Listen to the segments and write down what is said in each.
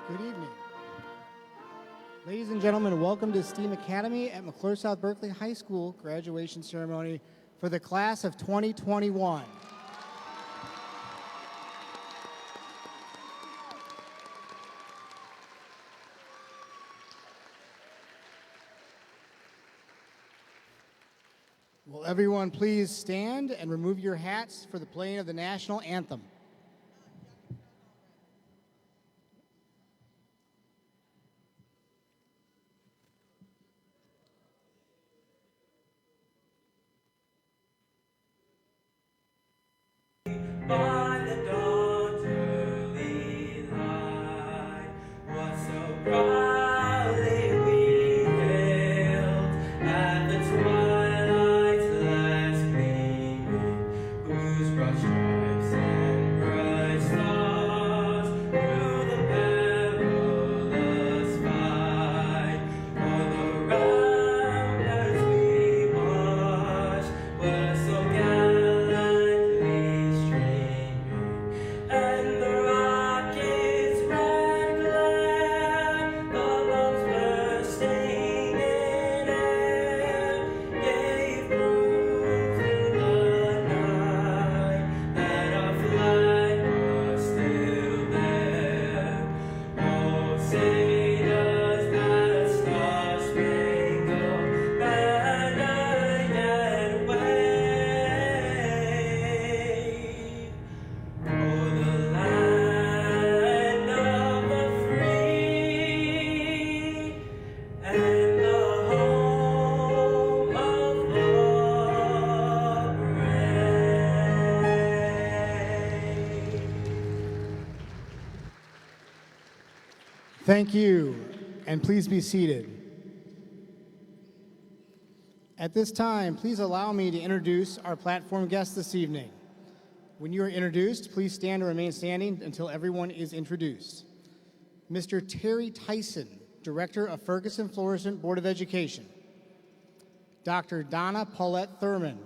Good evening. Ladies and gentlemen, welcome to STEAM Academy at McCluer South-Berkeley High School graduation ceremony for the class of 2021. Will everyone please stand and remove your hats for the playing of the national anthem? By the dawn's early light, what so proudly we hailed at the twilight's last gleaming, whose broad stripes and bright stars through the perilous fight, o'er the ramparts we marched, were so gallantly and the rocket's red glare, the bombs bursting in air, gave proof through the night that our flag was still there. Oh, say does that star-spangled banner yet wave? Oh, the land of the free and the home of the brave. Thank you, and please be seated. At this time, please allow me to introduce our platform guests this evening. When you are introduced, please stand and remain standing until everyone is introduced. Mr. Terry Tyson, Director of Ferguson-Florissant Board of Education. Dr. Donna Paulette Thurman,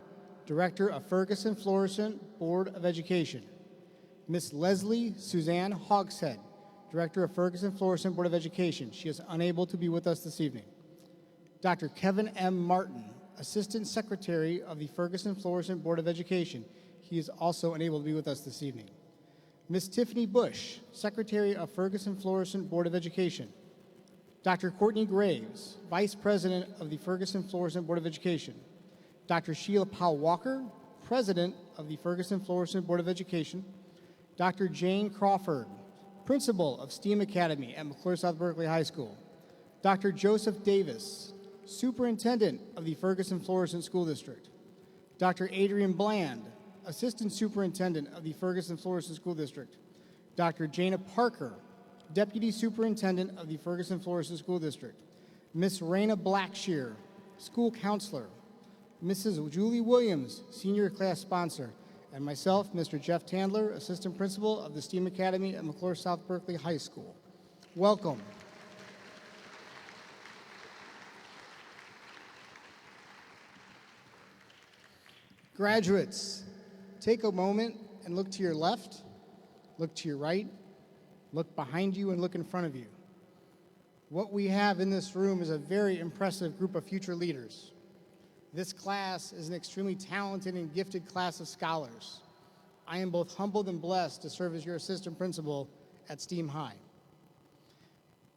Director of Ferguson-Florissant Board of Education. Ms. Leslie Suzanne Hogshead, Director of Ferguson-Florissant Board of Education. She is unable to be with us this evening. Dr. Kevin M. Martin, Assistant Secretary of the Ferguson-Florissant Board of Education. He is also unable to be with us this evening. Ms. Tiffany Bush, Secretary of Ferguson-Florissant Board of Education. Dr. Courtney Graves, Vice President of the Ferguson-Florissant Board of Education. Dr. Sheila Powell-Walker, President of the Ferguson-Florissant Board of Education. Dr. Jane Crawford, Principal of STEAM Academy at McCluer South-Berkeley High School. Dr. Joseph Davis, Superintendent of the Ferguson-Florissant School District. Dr. Adrian Bland, Assistant Superintendent of the Ferguson-Florissant School District. Dr. Jana Parker, Deputy Superintendent of the Ferguson-Florissant School District. Ms. Raina Blackshear, School Counselor. Mrs. Julie Williams, Senior Class Sponsor. And myself, Mr. Jeff Tandler, Assistant Principal of the STEAM Academy at McCluer South-Berkeley High School. Welcome. Graduates, take a moment and look to your left, look to your right, look behind you, and look in front of you. What we have in this room is a very impressive group of future leaders. This class is an extremely talented and gifted class of scholars. I am both humbled and blessed to serve as your assistant principal at STEAM High.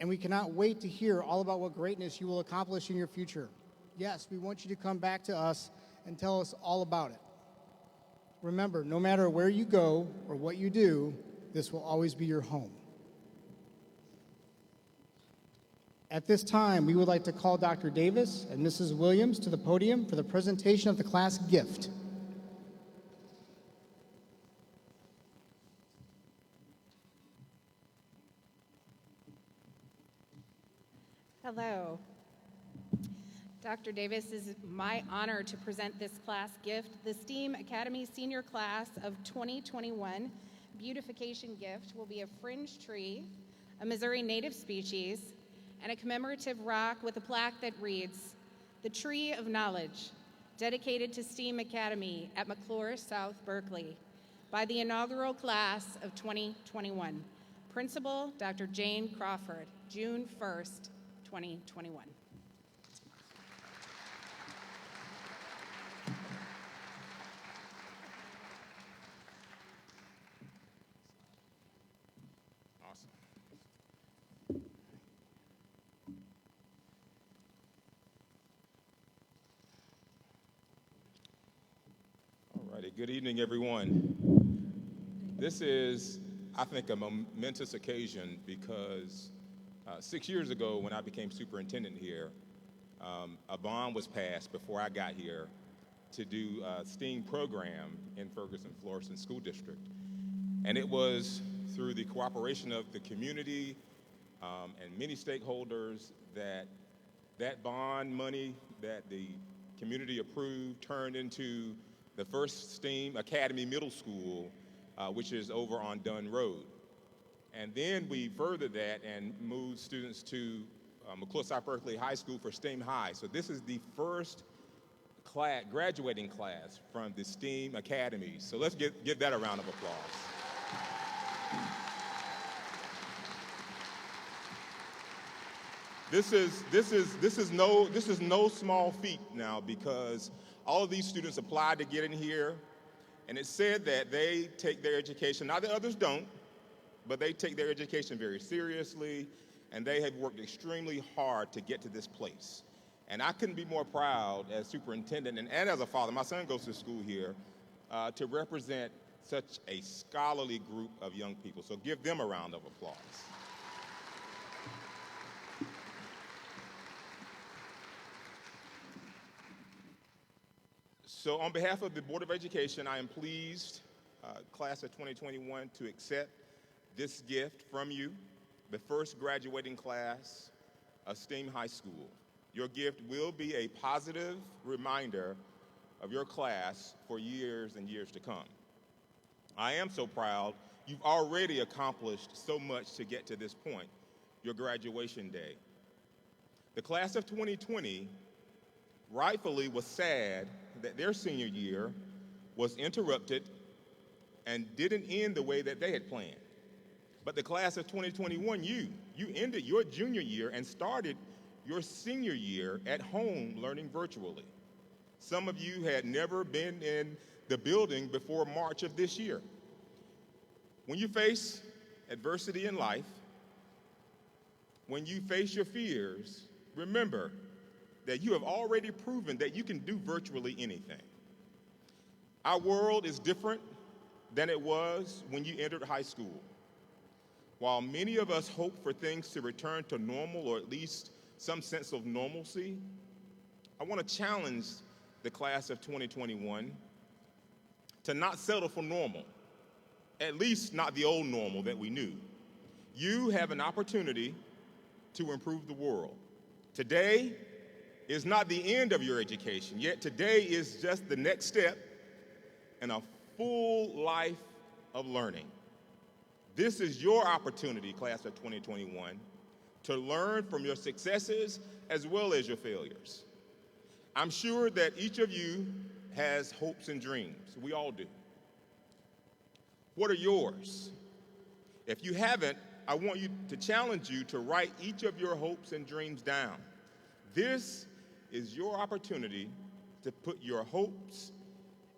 And we cannot wait to hear all about what greatness you will accomplish in your future. Yes, we want you to come back to us and tell us all about it. Remember, no matter where you go or what you do, this will always be your home. At this time, we would like to call Dr. Davis and Mrs. Williams to the podium for the presentation of the class gift. Hello. Dr. Davis, it is my honor to present this class gift, the STEAM Academy Senior Class of 2021 beautification gift will be a fringe tree, a Missouri native species, and a commemorative rock with a plaque that reads, "The Tree of Knowledge, dedicated to STEAM Academy at McCluer South-Berkeley by the inaugural class of 2021. Principal, Dr. Jane Crawford, June 1st, 2021. Awesome. All righty, good evening, everyone. This is, I think, a momentous occasion because 6 years ago when I became superintendent here, a bond was passed before I got here to do a STEAM program in Ferguson-Florissant School District. And it was through the cooperation of the community and many stakeholders that bond money that the community approved turned into the first STEAM Academy Middle School, which is over on Dunn Road. And then we furthered that and moved students to McCluer South-Berkeley High School for STEAM High. So this is the first graduating class from the STEAM Academy. So let's give that a round of applause. This is no small feat now, because all of these students applied to get in here, and it said that they take their education, not that others don't, but they take their education very seriously, and they have worked extremely hard to get to this place. And I couldn't be more proud as superintendent and as a father, my son goes to school here, to represent such a scholarly group of young people. So give them a round of applause. So on behalf of the Board of Education, I am pleased, class of 2021, to accept this gift from you, the first graduating class of STEAM High School. Your gift will be a positive reminder of your class for years and years to come. I am so proud you've already accomplished so much to get to this point, your graduation day. The class of 2020 rightfully was sad that their senior year was interrupted and didn't end the way that they had planned. But the class of 2021, you ended your junior year and started your senior year at home learning virtually. Some of you had never been in the building before March of this year. When you face adversity in life, when you face your fears, remember that you have already proven that you can do virtually anything. Our world is different than it was when you entered high school. While many of us hope for things to return to normal, or at least some sense of normalcy, I want to challenge the class of 2021 to not settle for normal, at least not the old normal that we knew. You have an opportunity to improve the world. Today is not the end of your education, yet today is just the next step in a full life of learning. This is your opportunity, class of 2021, to learn from your successes as well as your failures. I'm sure that each of you has hopes and dreams. We all do. What are yours? If you haven't, I want to challenge you to write each of your hopes and dreams down. This is your opportunity to put your hopes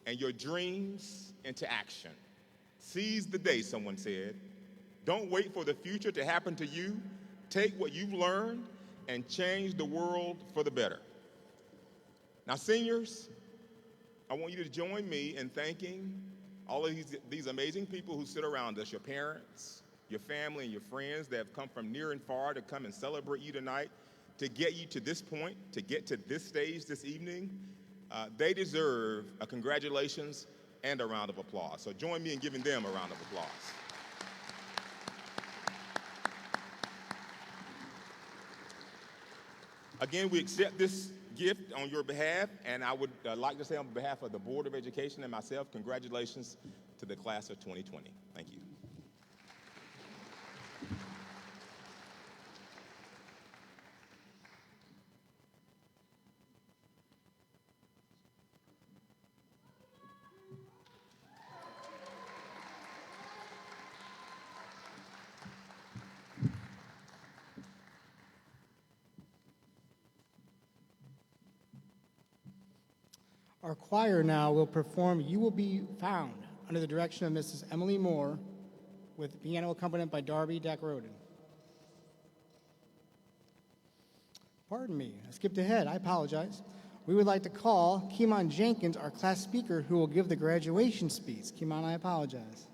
and your dreams into action. Seize the day, someone said. Don't wait for the future to happen to you. Take what you've learned and change the world for the better. Now, seniors, I want you to join me in thanking all of these amazing people who sit around us, your parents, your family, and your friends that have come from near and far to come and celebrate you tonight, to get you to this point, to get to this stage this evening. They deserve a congratulations and a round of applause. So join me in giving them a round of applause. Again, we accept this gift on your behalf, and I would like to say on behalf of the Board of Education and myself, congratulations to the class of 2020. Thank you. Our choir now will perform You Will Be Found under the direction of Mrs. Emily Moore with piano accompaniment by Darby Dackroden. Pardon me, I skipped ahead. I apologize. We would like to call Kimon Jenkins, our class speaker, who will give the graduation speech. Kimon, I apologize.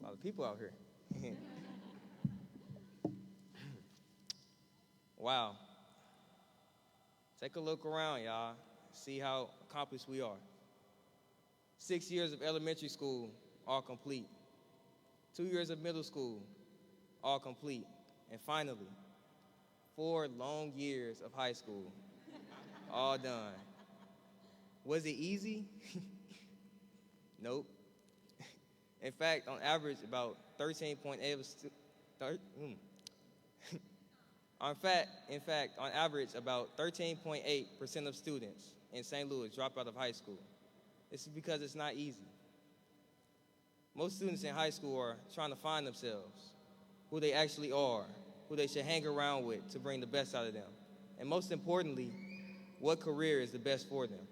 A lot of people out here. Wow. Take a look around, y'all. See how accomplished we are. 6 years of elementary school, all complete. 2 years of middle school, all complete. And finally, 4 long years of high school, all done. Was it easy? Nope. In fact, on average, about 13.8 of In fact, on average, about 13.8% of students in St. Louis drop out of high school. This is because it's not easy. Most students in high school are trying to find themselves, who they actually are, who they should hang around with to bring the best out of them, and most importantly, what career is the best for them.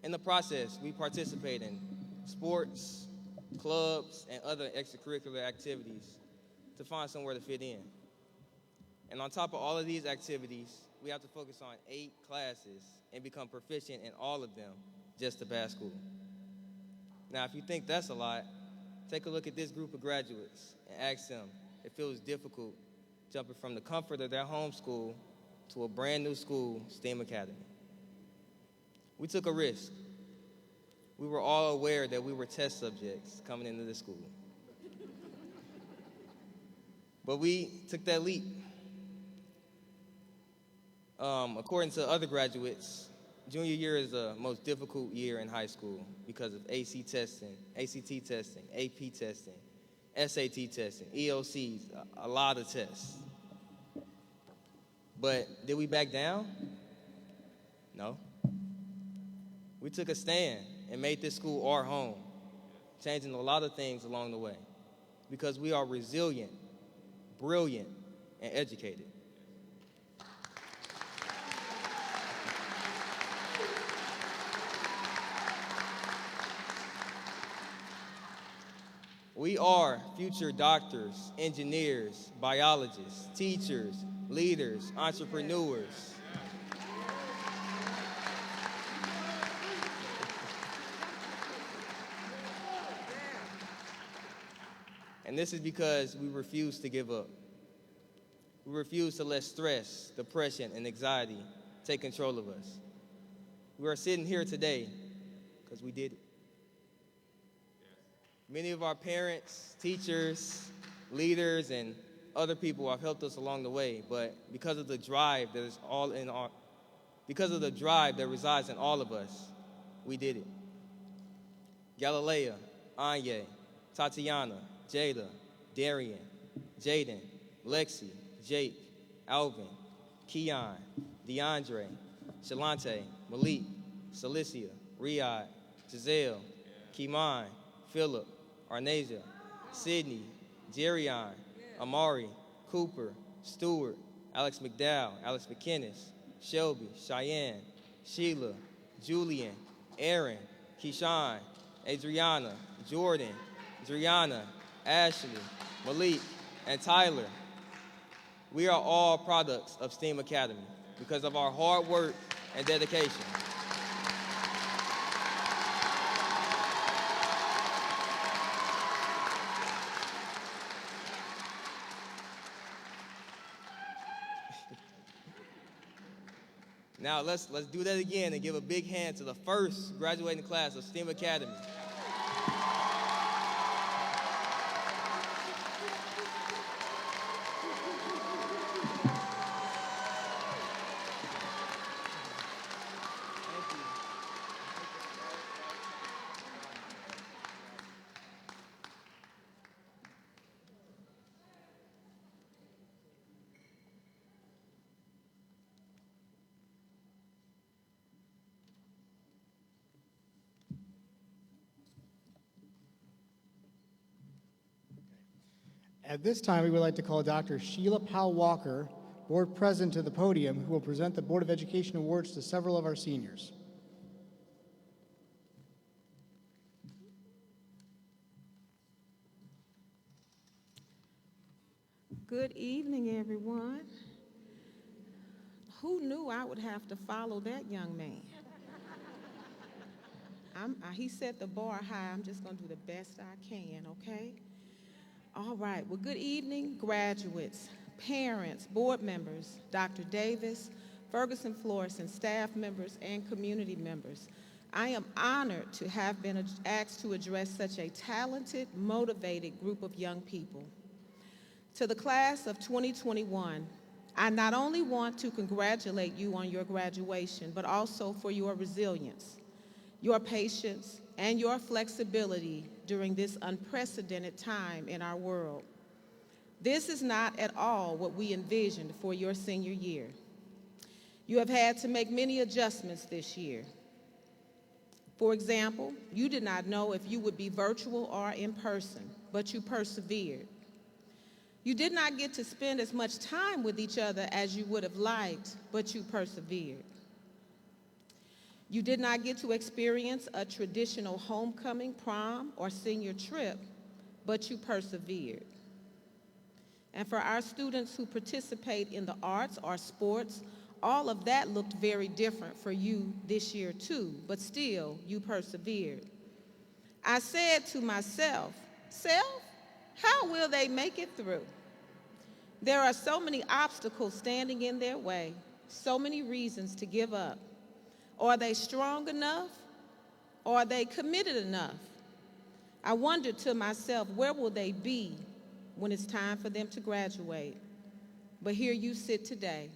In the process, we participate in sports, clubs, and other extracurricular activities to find somewhere to fit in. And on top of all of these activities, we have to focus on 8 classes and become proficient in all of them just to pass school. Now, if you think that's a lot, take a look at this group of graduates and ask them if it was difficult jumping from the comfort of their home school to a brand new school, STEAM Academy. We took a risk. We were all aware that we were test subjects coming into the school. But we took that leap. According to other graduates, junior year is the most difficult year in high school because of ACT testing, AP testing, SAT testing, EOCs, a lot of tests. But did we back down? No. We took a stand and made this school our home, changing a lot of things along the way because we are resilient, brilliant, and educated. We are future doctors, engineers, biologists, teachers, leaders, entrepreneurs. And this is because we refuse to give up. We refuse to let stress, depression, and anxiety take control of us. We are sitting here today because we did it. Many of our parents, teachers, leaders, and other people have helped us along the way, but because of the drive that resides in all of us, we did it. Galilea, Anya, Tatiana, Jada, Darian, Jaden, Lexi, Jake, Alvin, Keon, DeAndre, Shalante, Malik, Celicia, Riyadh, Giselle, Kimon, Philip, Arnasia, Sydney, Jerion, Amari, Cooper, Stewart, Alex McDowell, Alex McKinnis, Shelby, Cheyenne, Sheila, Julian, Aaron, Keyshawn, Adriana, Jordan, Driana, Ashley, Malik, and Tyler. We are all products of STEAM Academy because of our hard work and dedication. Now let's do that again and give a big hand to the first graduating class of STEAM Academy. At this time, we would like to call Dr. Sheila Powell-Walker, Board President, to the podium, who will present the Board of Education awards to several of our seniors. Good evening, everyone. Who knew I would have to follow that young man? He set the bar high. I'm just going to do the best I can, okay? All right. Well, good evening, graduates, parents, board members, Dr. Davis, Ferguson Florissant, staff members, and community members. I am honored to have been asked to address such a talented, motivated group of young people. To the class of 2021, I not only want to congratulate you on your graduation, but also for your resilience, your patience, and your flexibility during this unprecedented time in our world. This is not at all what we envisioned for your senior year. You have had to make many adjustments this year. For example, you did not know if you would be virtual or in person, but you persevered. You did not get to spend as much time with each other as you would have liked, but you persevered. You did not get to experience a traditional homecoming, prom, or senior trip, but you persevered. And for our students who participate in the arts or sports, all of that looked very different for you this year too, but still, you persevered. I said to myself, "Self, how will they make it through?" There are so many obstacles standing in their way, so many reasons to give up. Are they strong enough? Or are they committed enough? I wondered to myself, where will they be when it's time for them to graduate? But here you sit today.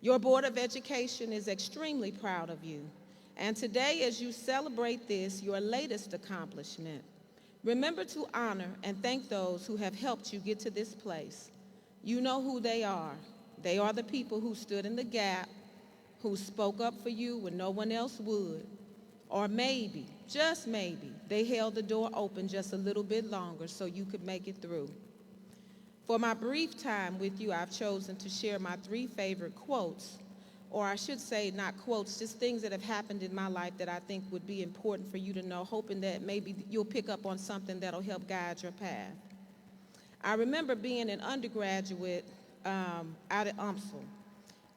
Your Board of Education is extremely proud of you. And today, as you celebrate this, your latest accomplishment, remember to honor and thank those who have helped you get to this place. You know who they are. They are the people who stood in the gap, who spoke up for you when no one else would. Or maybe, just maybe, they held the door open just a little bit longer so you could make it through. For my brief time with you, I've chosen to share my 3 favorite quotes, or I should say not quotes, just things that have happened in my life that I think would be important for you to know, hoping that maybe you'll pick up on something that'll help guide your path. I remember being an undergraduate out at UMSL,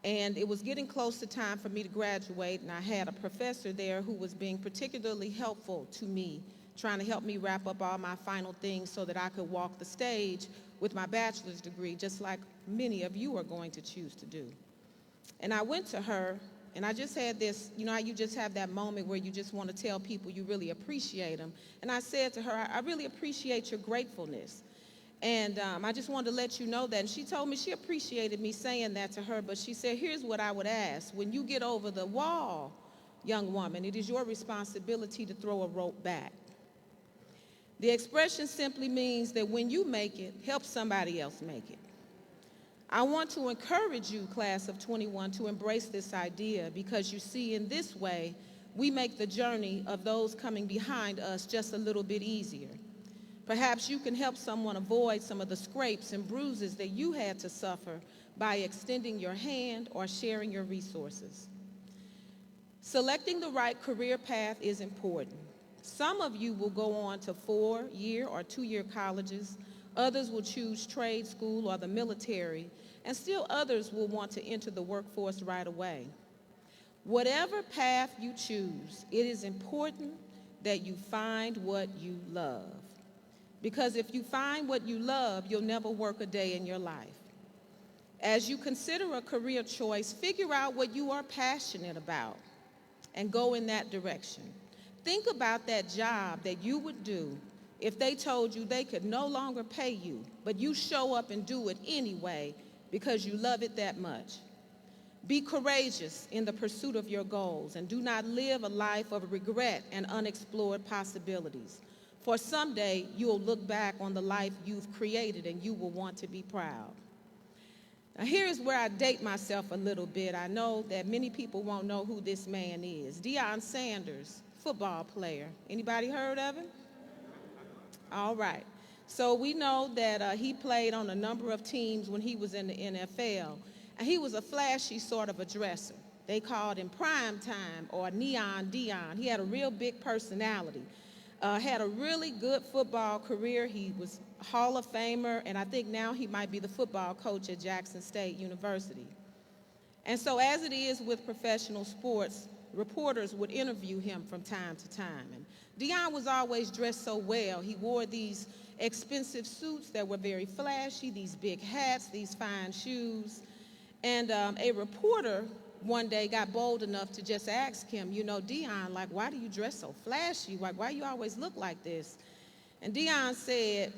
and it was getting close to time for me to graduate, and I had a professor there who was being particularly helpful to me, trying to help me wrap up all my final things so that I could walk the stage with my bachelor's degree, just like many of you are going to choose to do. And I went to her, and I just had this, you know how you just have that moment where you just want to tell people you really appreciate them. And I said to her, I really appreciate your gratefulness. And I just wanted to let you know that. And she told me she appreciated me saying that to her, but she said, here's what I would ask. When you get over the wall, young woman, it is your responsibility to throw a rope back. The expression simply means that when you make it, help somebody else make it. I want to encourage you, class of 21, to embrace this idea because you see, in this way, we make the journey of those coming behind us just a little bit easier. Perhaps you can help someone avoid some of the scrapes and bruises that you had to suffer by extending your hand or sharing your resources. Selecting the right career path is important. Some of you will go on to 4-year or 2-year colleges. Others will choose trade school or the military, and still others will want to enter the workforce right away. Whatever path you choose, it is important that you find what you love. Because if you find what you love, you'll never work a day in your life. As you consider a career choice, figure out what you are passionate about and go in that direction. Think about that job that you would do if they told you they could no longer pay you, but you show up and do it anyway because you love it that much. Be courageous in the pursuit of your goals and do not live a life of regret and unexplored possibilities. For someday, you'll look back on the life you've created and you will want to be proud. Now, here's where I date myself a little bit. I know that many people won't know who this man is. Deion Sanders, football player. Anybody heard of him? All right. So we know that he played on a number of teams when he was in the NFL. And he was a flashy sort of a dresser. They called him Prime Time or Neon Dion. He had a real big personality. Had a really good football career. He was a Hall of Famer, and I think now he might be the football coach at Jackson State University. And so as it is with professional sports, reporters would interview him from time to time. And Dion was always dressed so well. He wore these expensive suits that were very flashy, these big hats, these fine shoes. And a reporter one day got bold enough to just ask him, you know, Dion, like, why do you dress so flashy? Like, why you always look like this? And Dion said,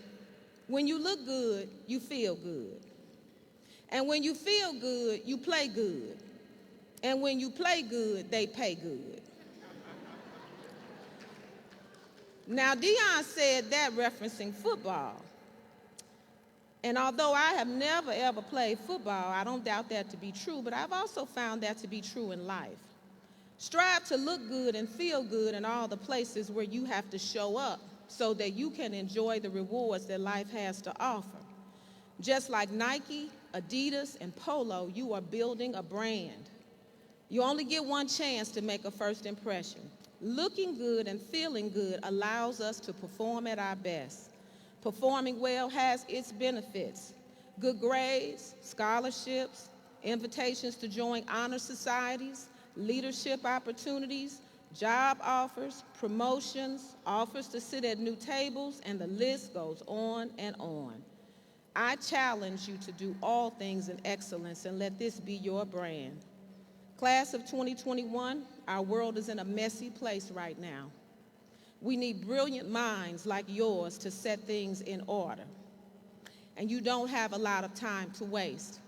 when you look good, you feel good. And when you feel good, you play good. And when you play good, they pay good. Now, Dion said that referencing football. And although I have never, ever played football, I don't doubt that to be true, but I've also found that to be true in life. Strive to look good and feel good in all the places where you have to show up so that you can enjoy the rewards that life has to offer. Just like Nike, Adidas, and Polo, you are building a brand. You only get one chance to make a first impression. Looking good and feeling good allows us to perform at our best. Performing well has its benefits. Good grades, scholarships, invitations to join honor societies, leadership opportunities, job offers, promotions, offers to sit at new tables, and the list goes on and on. I challenge you to do all things in excellence and let this be your brand. Class of 2021, our world is in a messy place right now. We need brilliant minds like yours to set things in order. And you don't have a lot of time to waste.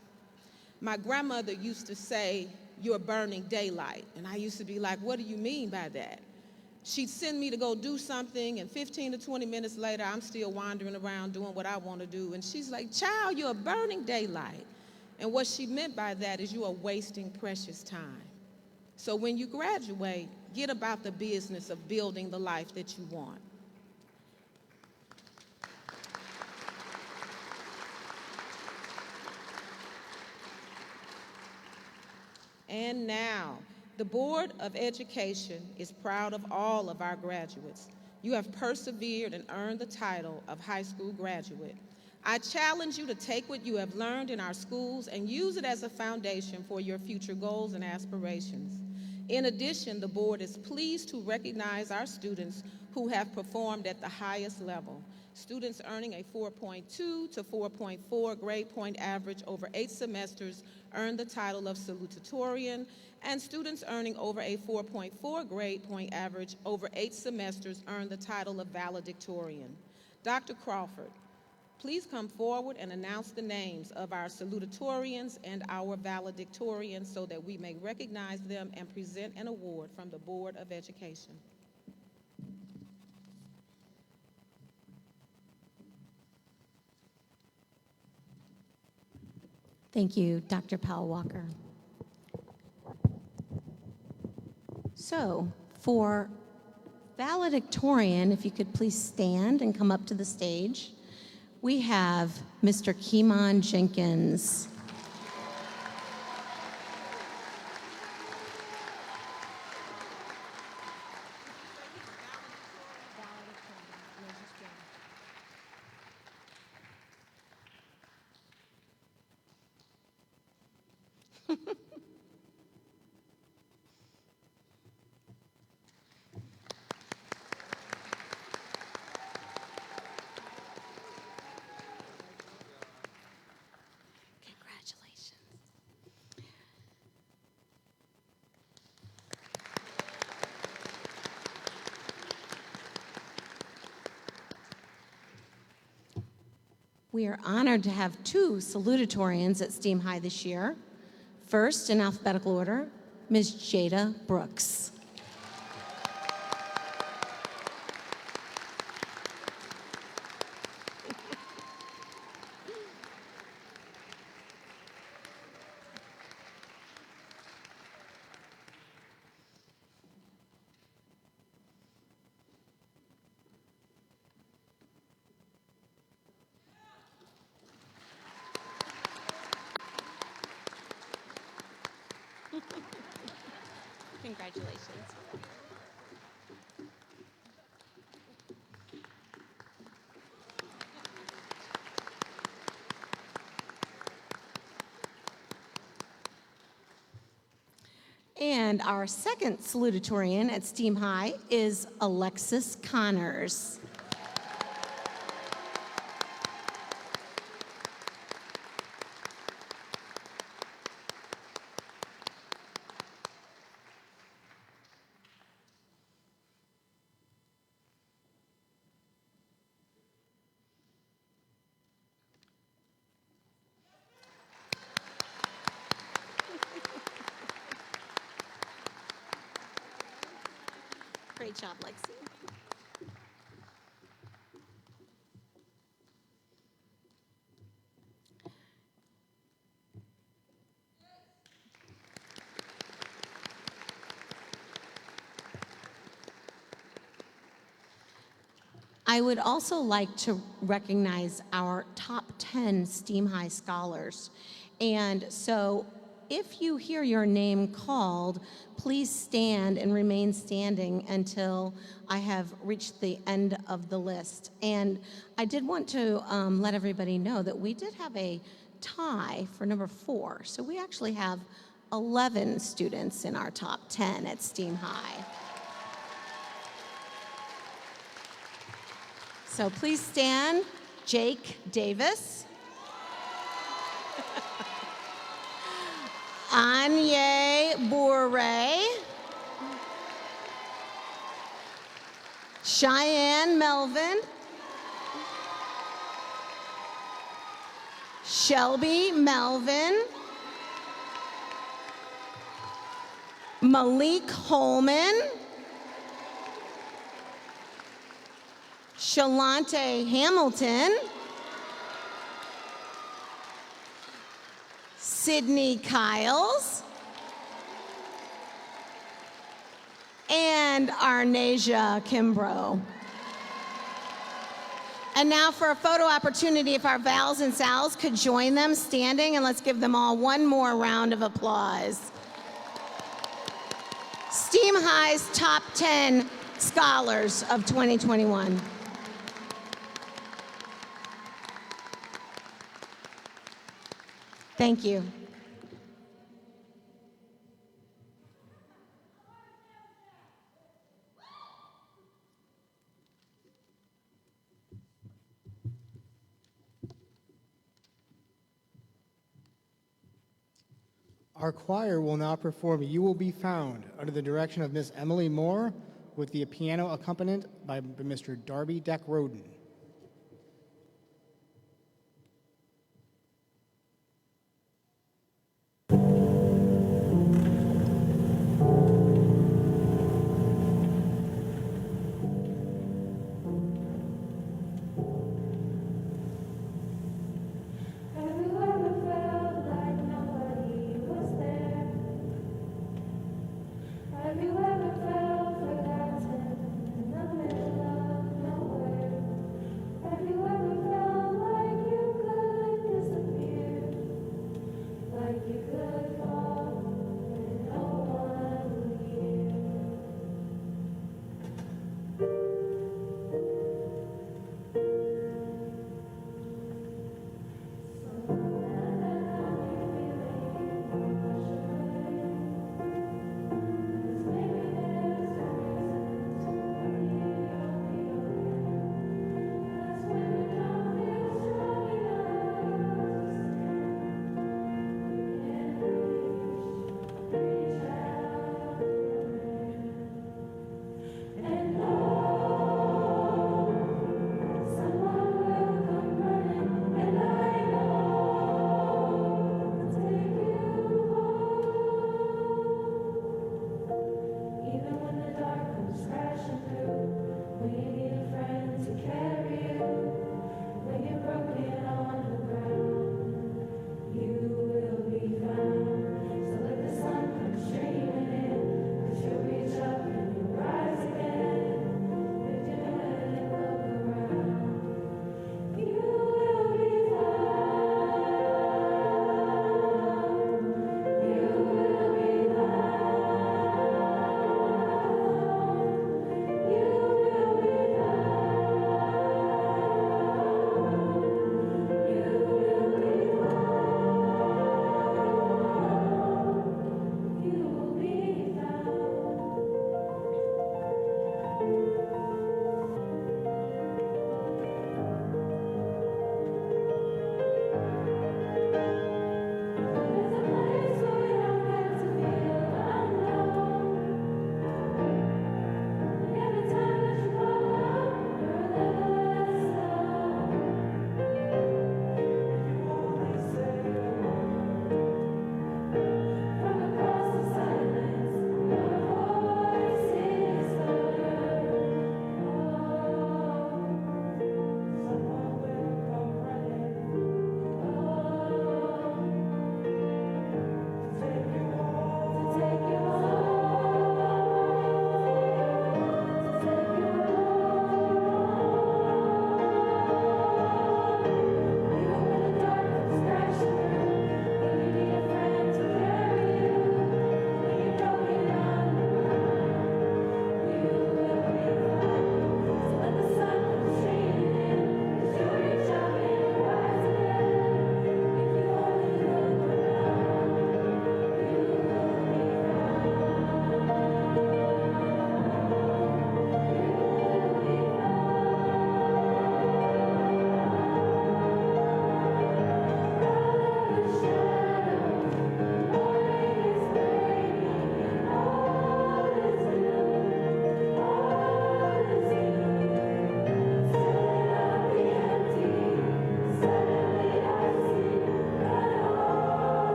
My grandmother used to say, you're burning daylight. And I used to be like, what do you mean by that? She'd send me to go do something, and 15 to 20 minutes later, I'm still wandering around doing what I want to do. And she's like, child, you're burning daylight. And what she meant by that is you are wasting precious time. So when you graduate, get about the business of building the life that you want. And now, the Board of Education is proud of all of our graduates. You have persevered and earned the title of high school graduate. I challenge you to take what you have learned in our schools and use it as a foundation for your future goals and aspirations. In addition, the board is pleased to recognize our students who have performed at the highest level. Students earning a 4.2 to 4.4 grade point average over 8 semesters earn the title of salutatorian, and students earning over a 4.4 grade point average over 8 semesters earn the title of valedictorian. Dr. Crawford, please come forward and announce the names of our salutatorians and our valedictorians so that we may recognize them and present an award from the Board of Education. Thank you, Dr. Powell Walker. So, for valedictorian, if you could please stand and come up to the stage, we have Mr. Keemon Jenkins. We are honored to have 2 salutatorians at STEAM High this year. First, in alphabetical order, Ms. Jada Brooks. Congratulations. And our second salutatorian at STEAM High is Alexis Connors. Great job, Lexi. I would also like to recognize our top 10 STEAM High scholars. And so if you hear your name called, please stand and remain standing until I have reached the end of the list. And I did want to let everybody know that we did have a tie for number 4. So we actually have 11 students in our top 10 at STEAM High. So please stand. Jake Davis. Anye Bourret. Cheyenne Melvin. Shelby Melvin. Malik Holman. Shalante Hamilton, Sydney Kiles, and Arnasia Kimbrough. And now for a photo opportunity, if our Vals and Sals could join them standing, and let's give them all one more round of applause. STEAM High's top 10 scholars of 2021. Thank you. Our choir will now perform "You Will Be Found" under the direction of Miss Emily Moore with the piano accompaniment by Mr. Darby Deck-Roden. Have you ever felt forgotten in the middle of nowhere?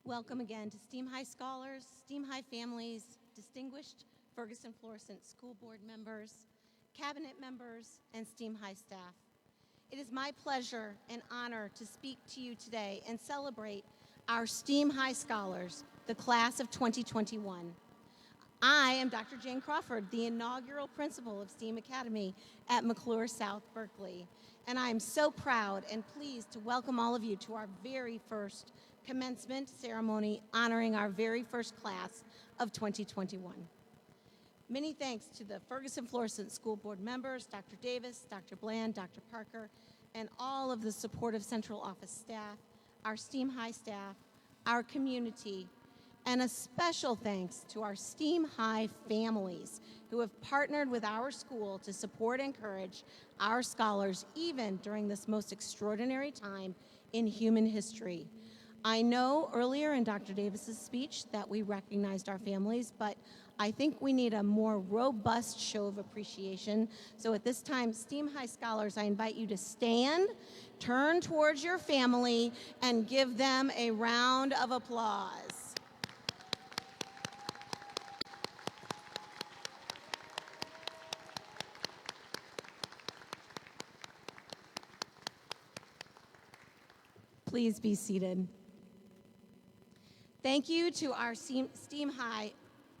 Welcome again to STEAM High Scholars, STEAM High families, distinguished Ferguson Florissant School Board members, cabinet members, and STEAM High staff. It is my pleasure and honor to speak to you today and celebrate our STEAM High Scholars, the class of 2021. I am Dr. Jane Crawford, the inaugural principal of STEAM Academy at McCluer South-Berkeley, and I am so proud and pleased to welcome all of you to our very first commencement ceremony honoring our very first class of 2021. Many thanks to the Ferguson Florissant School Board members, Dr. Davis, Dr. Bland, Dr. Parker, and all of the supportive central office staff, our STEAM High staff, our community, and a special thanks to our STEAM High families who have partnered with our school to support and encourage our scholars even during this most extraordinary time in human history. I know earlier in Dr. Davis's speech that we recognized our families, but I think we need a more robust show of appreciation. So at this time, STEAM High Scholars, I invite you to stand, turn towards your family, and give them a round of applause. Please be seated. Thank you to our STEAM High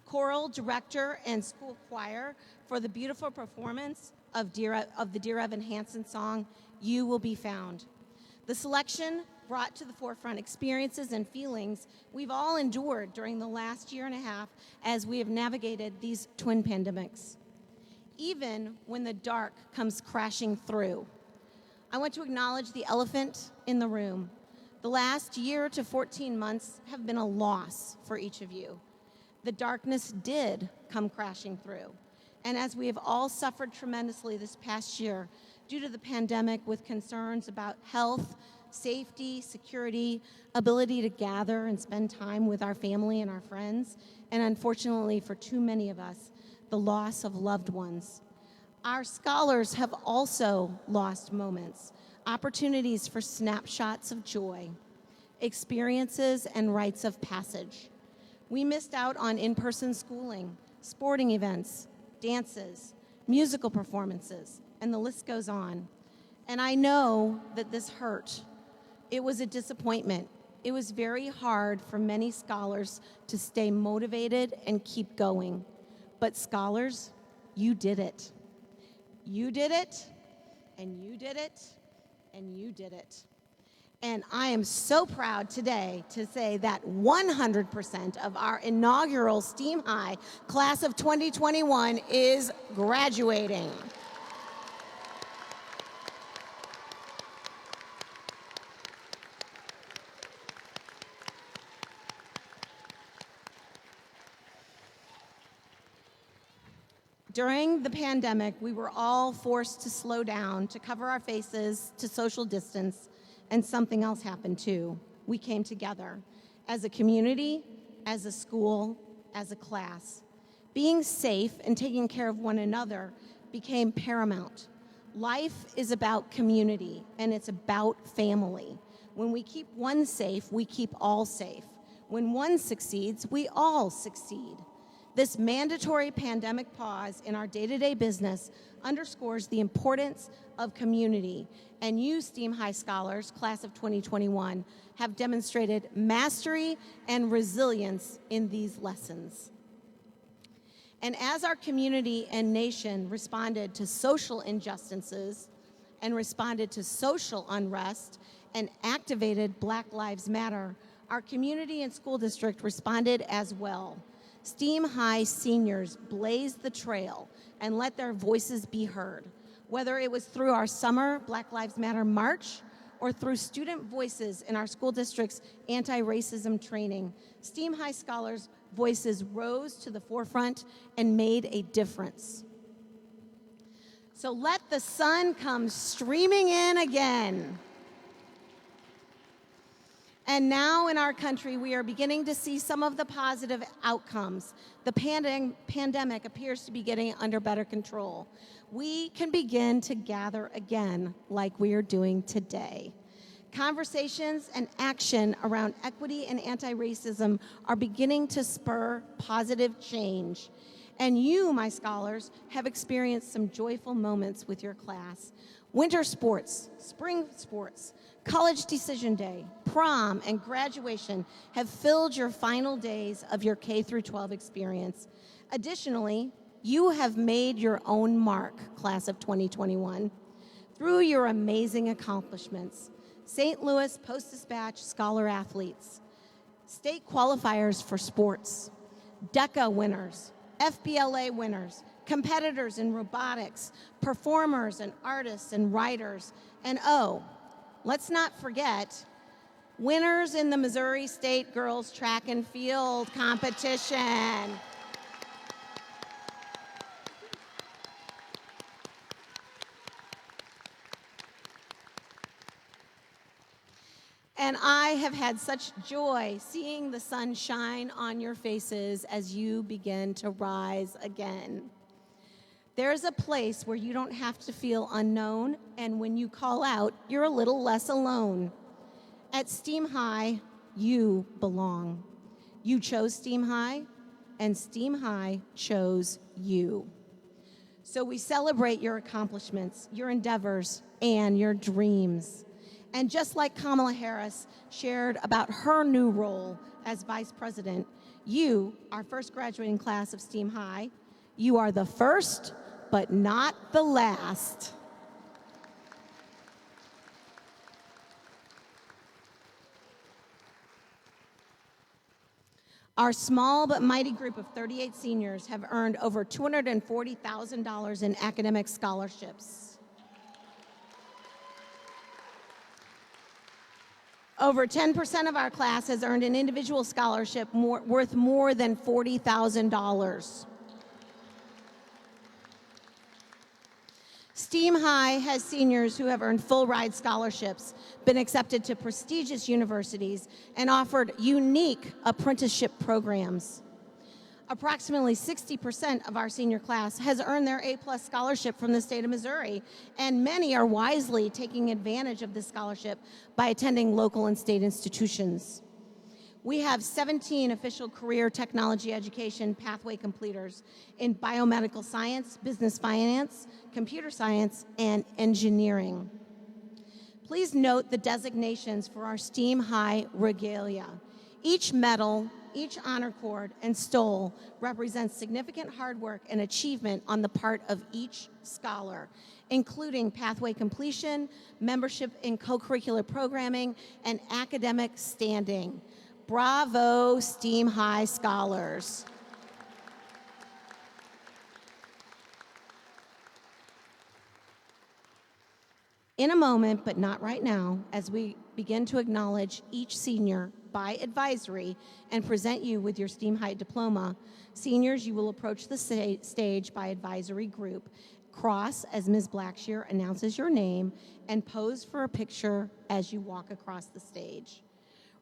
choral director and school choir for the beautiful performance of the Dear Evan Hansen song, You Will Be Found. The selection brought to the forefront experiences and feelings we've all endured during the last year and a half as we have navigated these twin pandemics. Even when the dark comes crashing through, I want to acknowledge the elephant in the room. The last year to 14 months have been a loss for each of you. The darkness did come crashing through. And as we have all suffered tremendously this past year due to the pandemic with concerns about health, safety, security, ability to gather and spend time with our family and our friends, and unfortunately for too many of us, the loss of loved ones. Our scholars have also lost moments, opportunities for snapshots of joy, experiences and rites of passage. We missed out on in-person schooling, sporting events, dances, musical performances, and the list goes on. And I know that this hurt. It was a disappointment. It was very hard for many scholars to stay motivated and keep going. But scholars, you did it. You did it, and you did it, and you did it. And I am so proud today to say that 100% of our inaugural STEAM High class of 2021 is graduating. During the pandemic, we were all forced to slow down, to cover our faces, to social distance, and something else happened too. We came together as a community, as a school, as a class. Being safe and taking care of one another became paramount. Life is about community, and it's about family. When we keep one safe, we keep all safe. When one succeeds, we all succeed. This mandatory pandemic pause in our day-to-day business underscores the importance of community, and you, STEAM High Scholars, class of 2021, have demonstrated mastery and resilience in these lessons. And as our community and nation responded to social injustices and responded to social unrest and activated Black Lives Matter, our community and school district responded as well. STEAM High seniors blazed the trail and let their voices be heard, whether it was through our summer Black Lives Matter March or through student voices in our school district's anti-racism training. STEAM High Scholars' voices rose to the forefront and made a difference. So let the sun come streaming in again. And now in our country, we are beginning to see some of the positive outcomes. The pandemic appears to be getting under better control. We can begin to gather again like we are doing today. Conversations and action around equity and anti-racism are beginning to spur positive change. And you, my scholars, have experienced some joyful moments with your class. Winter sports, spring sports, college decision day, prom, and graduation have filled your final days of your K through 12 experience. Additionally, you have made your own mark, class of 2021, through your amazing accomplishments. St. Louis Post-Dispatch Scholar Athletes, state qualifiers for sports, DECA winners, FBLA winners, competitors in robotics, performers and artists and writers, and oh, let's not forget, winners in the Missouri State Girls Track and Field competition. And I have had such joy seeing the sun shine on your faces as you begin to rise again. There's a place where you don't have to feel unknown, and when you call out, you're a little less alone. At Steam High, you belong. You chose Steam High, and Steam High chose you. So we celebrate your accomplishments, your endeavors, and your dreams. And just like Kamala Harris shared about her new role as Vice President, you, our first graduating class of Steam High, you are the first, but not the last. Our small but mighty group of 38 seniors have earned over $240,000 in academic scholarships. Over 10% of our class has earned an individual scholarship worth more than $40,000. Steam High has seniors who have earned full ride scholarships, been accepted to prestigious universities, and offered unique apprenticeship programs. Approximately 60% of our senior class has earned their A+ scholarship from the state of Missouri, and many are wisely taking advantage of this scholarship by attending local and state institutions. We have 17 official career technology education pathway completers in biomedical science, business finance, computer science, and engineering. Please note the designations for our Steam High regalia. Each medal, each honor cord, and stole represents significant hard work and achievement on the part of each scholar, including pathway completion, membership in co-curricular programming, and academic standing. Bravo, Steam High scholars. In a moment, but not right now, as we begin to acknowledge each senior by advisory and present you with your Steam High diploma, seniors, you will approach the stage by advisory group, cross as Ms. Blackshear announces your name, and pose for a picture as you walk across the stage.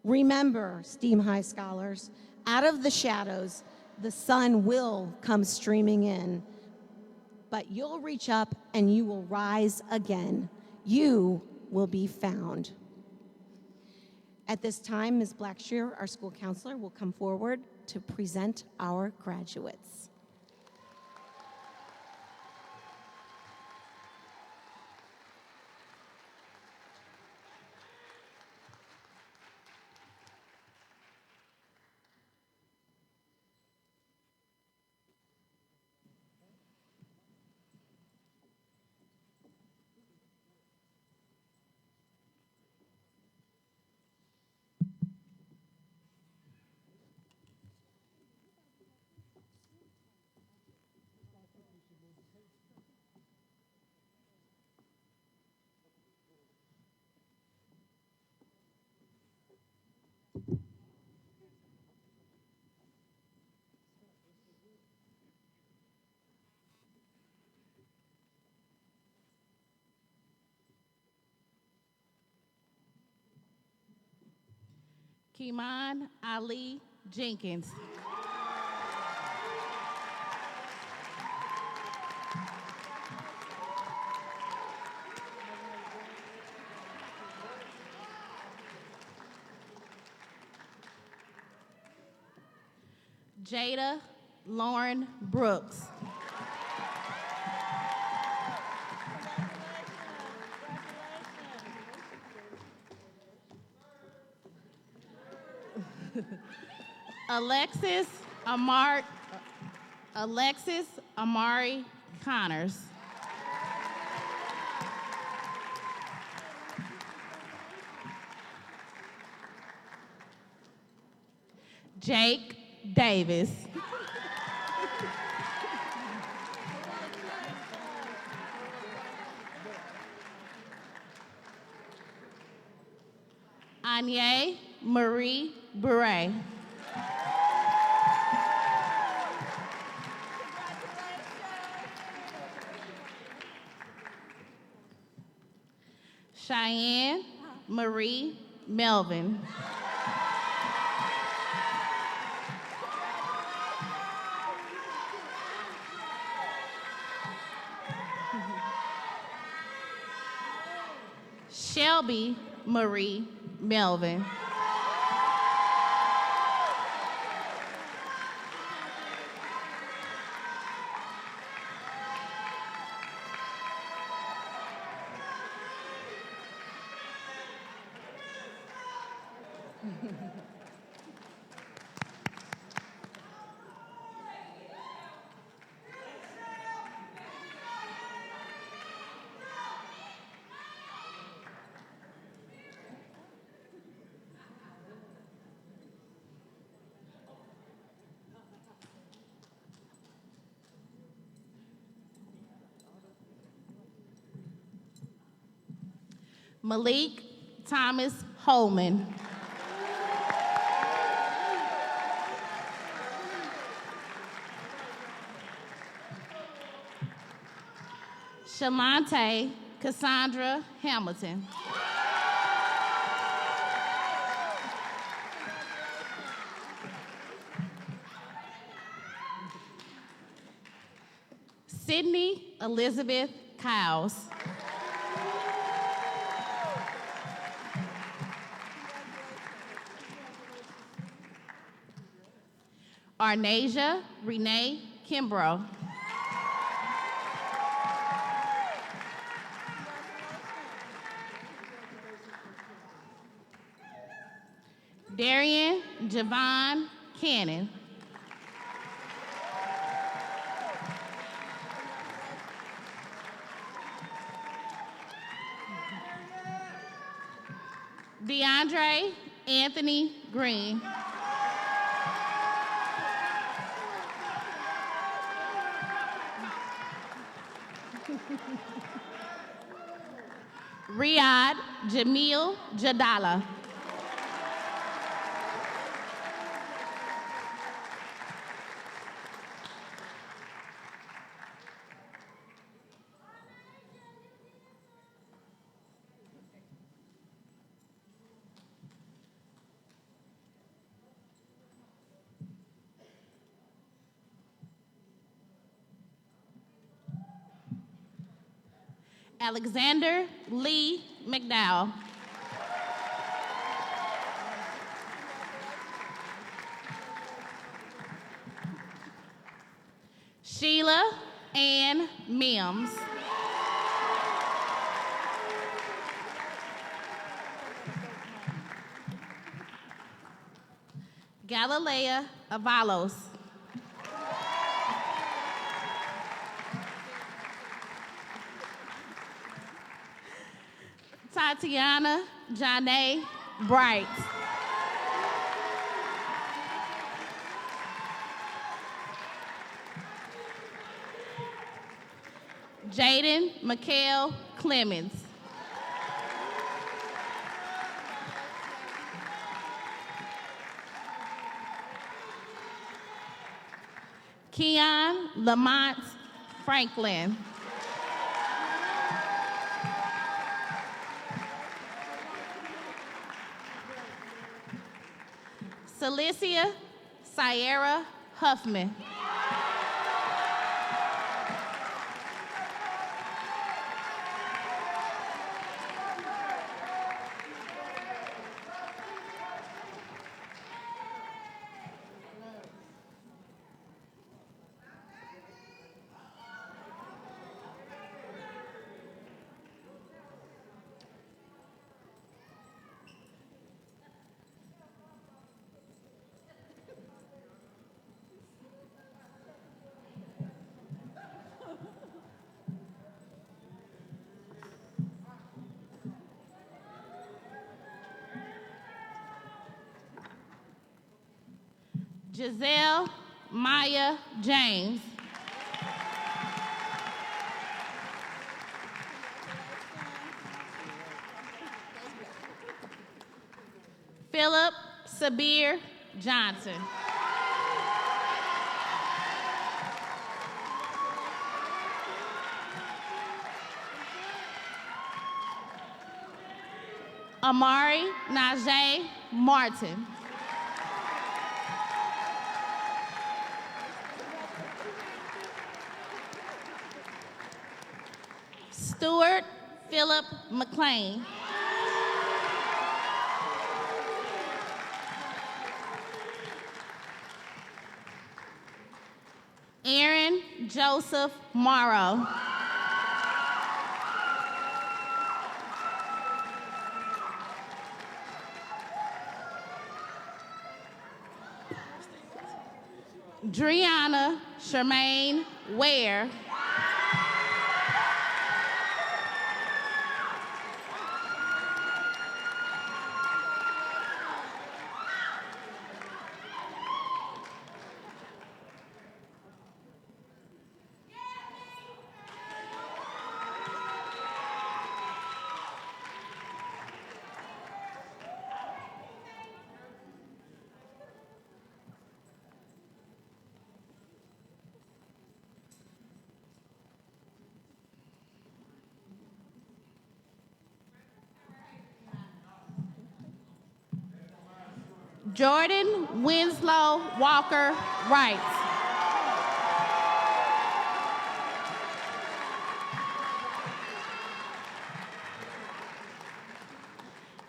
Remember, Steam High scholars, out of the shadows, the sun will come streaming in, but you'll reach up and you will rise again. You will be found. At this time, Ms. Blackshear, our school counselor, will come forward to present our graduates. Kimon Ali Jenkins. Jada Lauren Brooks. Alexis Amari Connors. Jake Davis. Anye Marie Bure. Cheyenne Marie Melvin. Shelby Marie Melvin. Malik Thomas Holman. Shalante Cassandra Hamilton. Sydney Elizabeth Cowes. Arnasia Renee Kimbrough. Darian Javon Cannon. DeAndre Anthony Green. Riyadh Jamil Jadala. Alexander Lee McDowell. Sheila Ann Mims. Galilea Avalos. Tatiana Janae Bright. Jaden Mikhail Clemens. Keon Lamont Franklin. Celicia Sierra Huffman. Giselle Maya James. Philip Sabir Johnson. Amari Najee Martin. Stuart Philip McLean. Aaron Joseph Morrow. Driana Charmaine Ware. Jordan Winslow Walker Wright.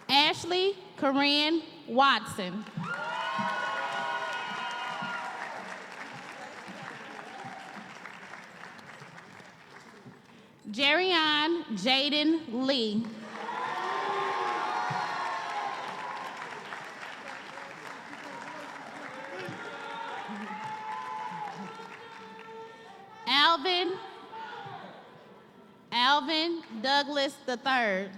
Ashley Corinne Watson. Jerion Jaden Lee. Alvin Douglas III.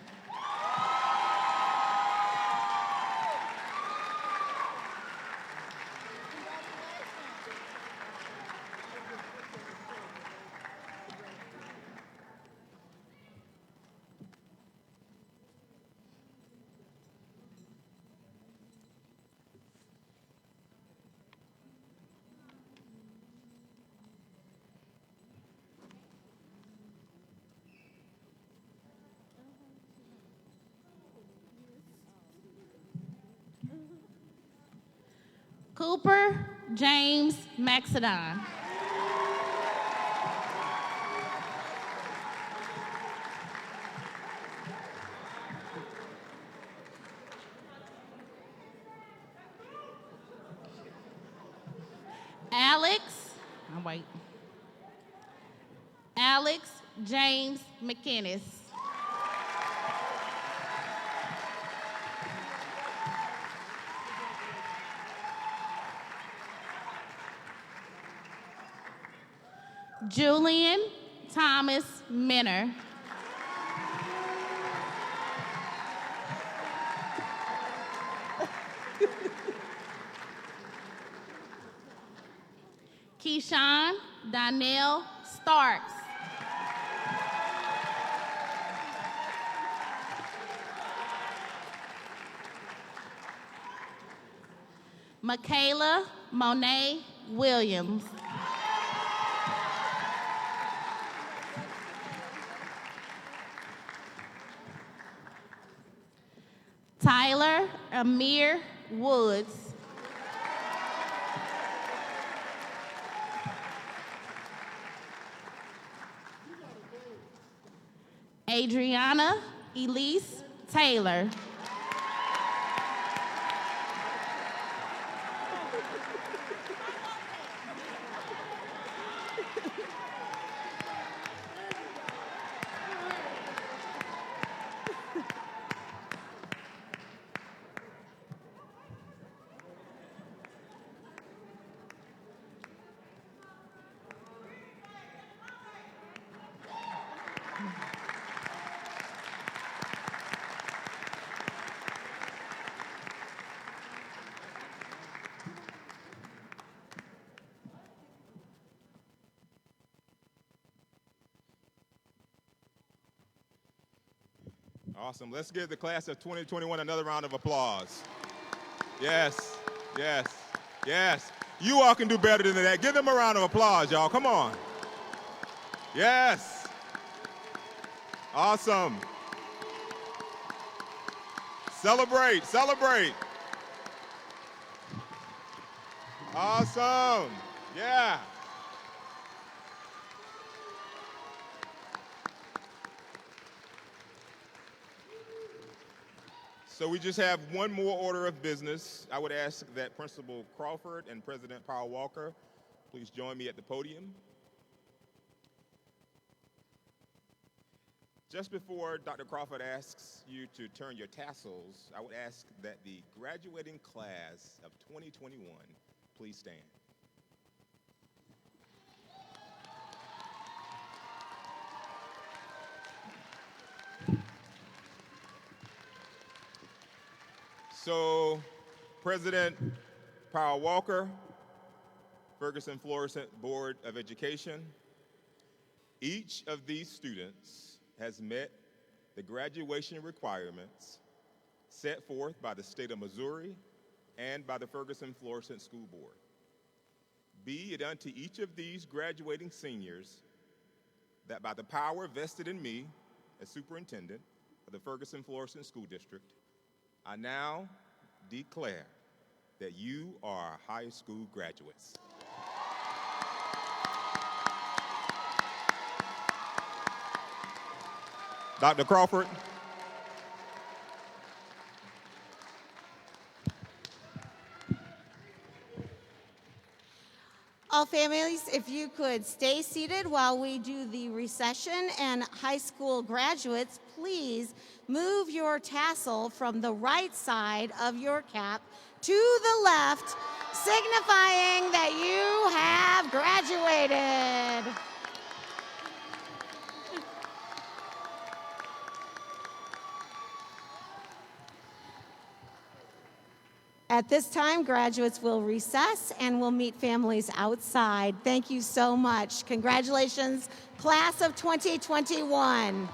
Cooper James Maxedon. Alex James McInnes. Julian Thomas Minner. Keyshawn Donnell Starks. Michaela Monet Williams. Tyler Amir Woods. Adriana Elise Taylor. Awesome. Let's give the class of 2021 another round of applause. Yes, yes, yes. You all can do better than that. Give them a round of applause, y'all. Come on. Yes. Awesome. Celebrate, celebrate. Awesome. Yeah. So we just have one more order of business. I would ask that Principal Crawford and President Powell Walker please join me at the podium. Just before Dr. Crawford asks you to turn your tassels, I would ask that the graduating class of 2021 please stand. So, President Powell Walker, Ferguson Florissant Board of Education, each of these students has met the graduation requirements set forth by the state of Missouri and by the Ferguson Florissant School Board. Be it unto each of these graduating seniors that by the power vested in me as superintendent of the Ferguson Florissant School District, I now declare that you are high school graduates. Dr. Crawford. All families, if you could stay seated while we do the recession, and high school graduates, please move your tassel from the right side of your cap to the left, signifying that you have graduated. At this time, graduates will recess and will meet families outside. Thank you so much. Congratulations, class of 2021.